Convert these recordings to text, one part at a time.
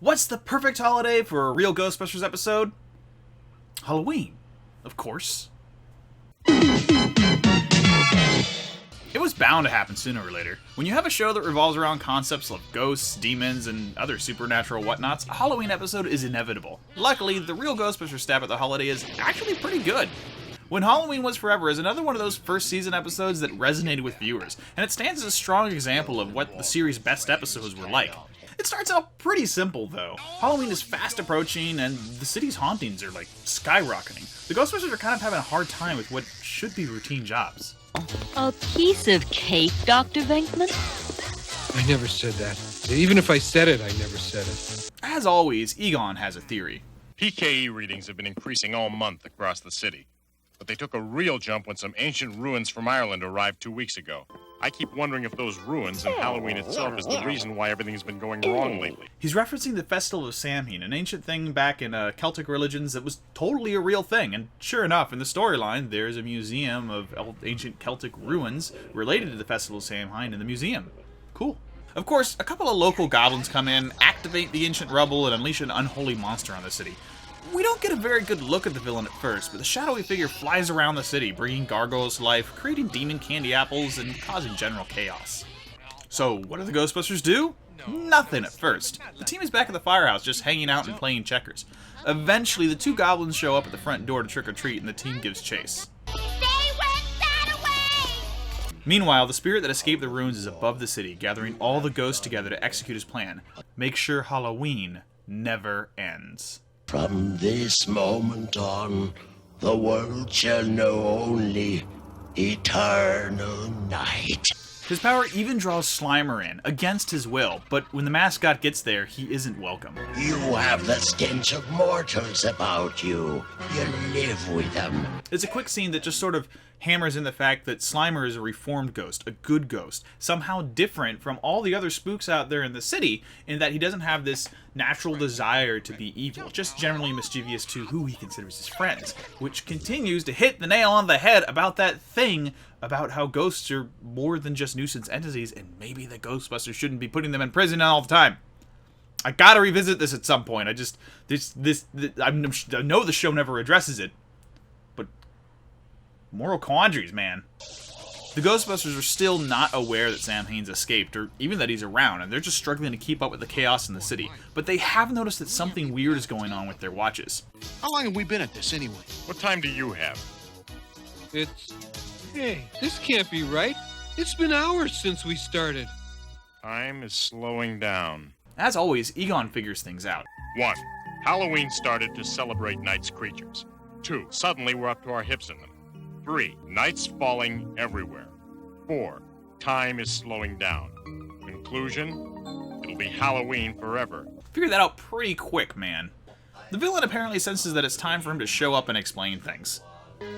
What's the perfect holiday for a real Ghostbusters episode? Halloween, of course. It was bound to happen sooner or later. When you have a show that revolves around concepts like ghosts, demons, and other supernatural whatnots, a Halloween episode is inevitable. Luckily, the real Ghostbusters stab at the holiday is actually pretty good. When Halloween Was Forever is another one of those first season episodes that resonated with viewers, and it stands as a strong example of what the series' best episodes were like. It starts out pretty simple, though. Halloween is fast approaching, and the city's hauntings are, skyrocketing. The Ghostbusters are kind of having a hard time with what should be routine jobs. A piece of cake, Dr. Venkman? I never said that. Even if I said it, I never said it. As always, Egon has a theory. PKE readings have been increasing all month across the city, but they took a real jump when some ancient ruins from Ireland arrived 2 weeks ago. I keep wondering if those ruins and Halloween itself is the reason why everything's been going wrong lately. He's referencing the Festival of Samhain, an ancient thing back in Celtic religions that was totally a real thing. And sure enough, in the storyline, there's a museum of ancient Celtic ruins related to the Festival of Samhain in the museum. Cool. Of course, a couple of local goblins come in, activate the ancient rubble, and unleash an unholy monster on the city. We don't get a very good look at the villain at first, but the shadowy figure flies around the city, bringing gargoyles to life, creating demon candy apples, and causing general chaos. So, what do the Ghostbusters do? Nothing at first. The team is back at the firehouse, just hanging out and playing checkers. Eventually, the two goblins show up at the front door to trick-or-treat, and the team gives chase. Meanwhile, the spirit that escaped the ruins is above the city, gathering all the ghosts together to execute his plan. Make sure Halloween never ends. From this moment on, the world shall know only eternal night. His power even draws Slimer in, against his will, but when the mascot gets there, he isn't welcome. You have the stench of mortals about you. You live with them. It's a quick scene that just sort of hammers in the fact that Slimer is a reformed ghost, a good ghost, somehow different from all the other spooks out there in the city, in that he doesn't have this natural desire to be evil, just generally mischievous to who he considers his friends, which continues to hit the nail on the head about that thing about how ghosts are more than just nuisance entities, and maybe the Ghostbusters shouldn't be putting them in prison all the time. I gotta revisit this at some point. I know the show never addresses it, but moral quandaries, man. The Ghostbusters are still not aware that Sam Haines escaped, or even that he's around, and they're just struggling to keep up with the chaos in the city. But they have noticed that something weird is going on with their watches. How long have we been at this anyway? What time do you have? Hey, this can't be right. It's been hours since we started. Time is slowing down. As always, Egon figures things out. 1. Halloween started to celebrate night's creatures. 2. Suddenly we're up to our hips in them. 3. Night's falling everywhere. 4. Time is slowing down. Conclusion? It'll be Halloween forever. Figured that out pretty quick, man. The villain apparently senses that it's time for him to show up and explain things.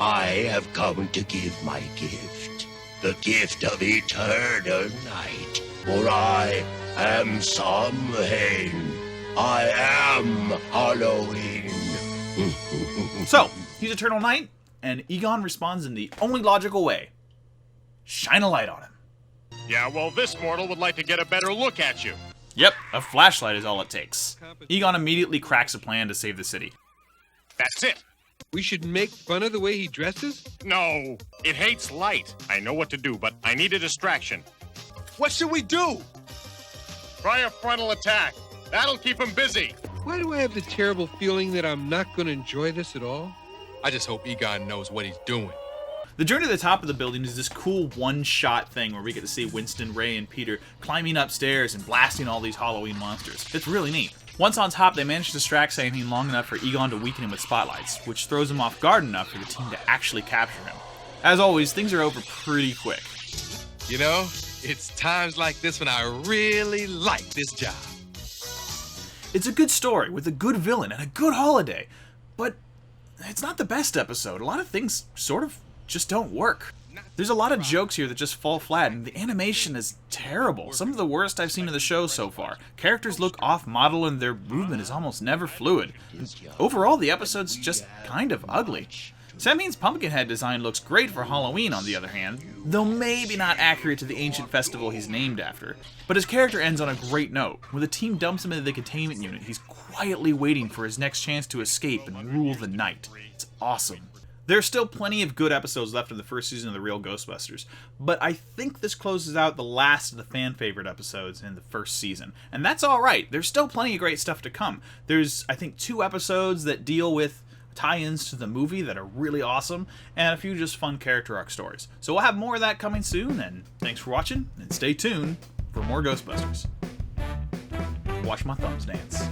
I have come to give my gift. The gift of eternal night. For I am Samhain. I am Halloween. So, he's Eternal Night, and Egon responds in the only logical way. Shine a light on him. Yeah, well, this mortal would like to get a better look at you. Yep, a flashlight is all it takes. Egon immediately cracks a plan to save the city. That's it. We should make fun of the way he dresses? No, it hates light. I know what to do, but I need a distraction. What should we do? Try a frontal attack. That'll keep him busy. Why do I have the terrible feeling that I'm not going to enjoy this at all? I just hope Egon knows what he's doing. The journey to the top of the building is this cool one-shot thing where we get to see Winston, Ray, and Peter climbing upstairs and blasting all these Halloween monsters. It's really neat. Once on top, they manage to distract Samhain long enough for Egon to weaken him with spotlights, which throws him off guard enough for the team to actually capture him. As always, things are over pretty quick. You know, it's times like this when I really like this job. It's a good story with a good villain and a good holiday, but it's not the best episode. A lot of things sort of just don't work. There's a lot of jokes here that just fall flat, and the animation is terrible. Some of the worst I've seen in the show so far. Characters look off-model and their movement is almost never fluid. And overall, the episode's just kind of ugly. Sammy's Pumpkinhead design looks great for Halloween, on the other hand, though maybe not accurate to the ancient festival he's named after. But his character ends on a great note. When the team dumps him into the containment unit, he's quietly waiting for his next chance to escape and rule the night. It's awesome. There's still plenty of good episodes left in the first season of The Real Ghostbusters, but I think this closes out the last of the fan-favorite episodes in the first season. And that's alright, there's still plenty of great stuff to come. There's, I think, 2 episodes that deal with tie-ins to the movie that are really awesome, and a few just fun character arc stories. So we'll have more of that coming soon, and thanks for watching, and stay tuned for more Ghostbusters. Watch my thumbs dance.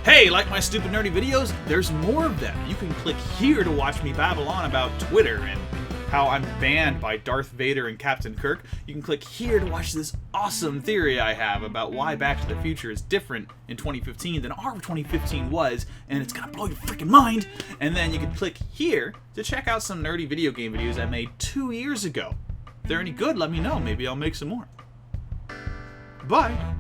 Hey, like my stupid nerdy videos? There's more of them. You can click here to watch me babble on about Twitter and how I'm banned by Darth Vader and Captain Kirk. You can click here to watch this awesome theory I have about why Back to the Future is different in 2015 than our 2015 was, and it's gonna blow your freaking mind. And then you can click here to check out some nerdy video game videos I made 2 years ago. If they're any good, let me know. Maybe I'll make some more. Bye.